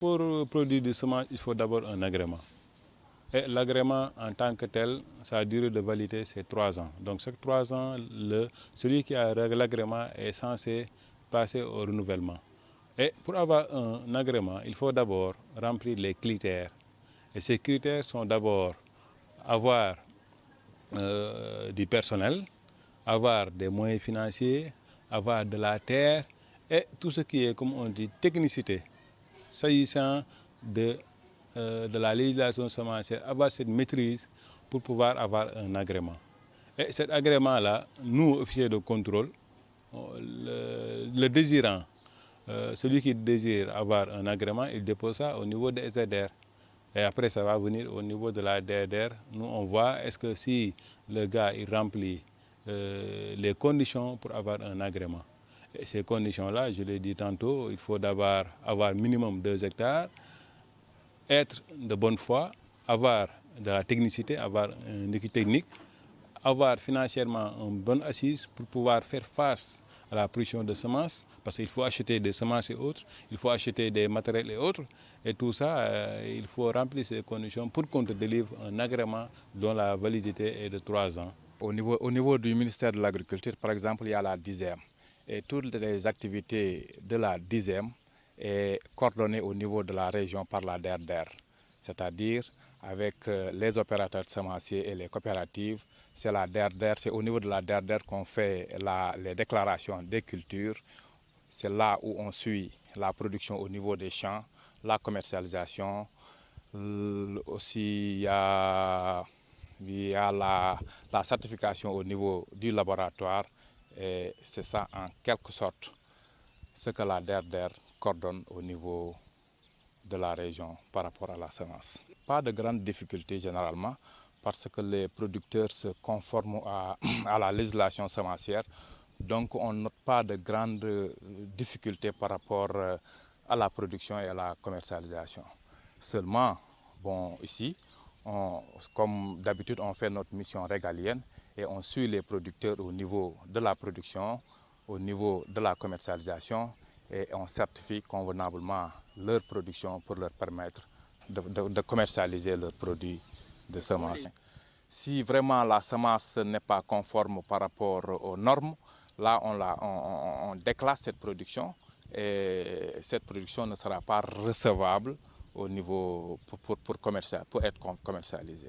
Pour produire du semence, il faut d'abord un agrément. Et l'agrément en tant que tel, sa durée de validité, c'est 3 ans. Donc chaque 3 ans, celui qui a l'agrément est censé passer au renouvellement. Et pour avoir un agrément, il faut d'abord remplir les critères. Et ces critères sont d'abord avoir du personnel, avoir des moyens financiers, avoir de la terre et tout ce qui est, comme on dit, technicité. S'agissant de la législation semencière, avoir cette maîtrise pour pouvoir avoir un agrément. Et cet agrément-là, nous, officiers de contrôle, le désirant, celui qui désire avoir un agrément, il dépose ça au niveau des SDR. Et après, ça va venir au niveau de la DRDR. Nous, on voit est-ce que si le gars il remplit les conditions pour avoir un agrément. Et ces conditions-là, je l'ai dit tantôt, il faut d'abord avoir minimum 2 hectares, être de bonne foi, avoir de la technicité, avoir une équipe technique, avoir financièrement une bonne assise pour pouvoir faire face à la production de semences, parce qu'il faut acheter des semences et autres, il faut acheter des matériels et autres, et tout ça, il faut remplir ces conditions pour qu'on te délivre un agrément dont la validité est de 3 ans. Au niveau du ministère de l'Agriculture, par exemple, il y a la DISEM. Et toutes les activités de la DISEM sont coordonnées au niveau de la région par la DERDER. C'est-à-dire avec les opérateurs semenciers et les coopératives, c'est la DERDER, c'est au niveau de la DERDER qu'on fait les déclarations des cultures. C'est là où on suit la production au niveau des champs, la commercialisation. Aussi, il y a la certification au niveau du laboratoire. Et c'est ça, en quelque sorte, ce que la DERDER coordonne au niveau de la région par rapport à la semence. Pas de grandes difficultés généralement, parce que les producteurs se conforment à la législation semencière. Donc on ne note pas de grandes difficultés par rapport à la production et à la commercialisation. Seulement, bon, ici, comme d'habitude, on fait notre mission régalienne et on suit les producteurs au niveau de la production, au niveau de la commercialisation, et on certifie convenablement leur production pour leur permettre de commercialiser leurs produits de semence. Si vraiment la semence n'est pas conforme par rapport aux normes, là on déclasse cette production et cette production ne sera pas recevable au niveau pour être commercialisée.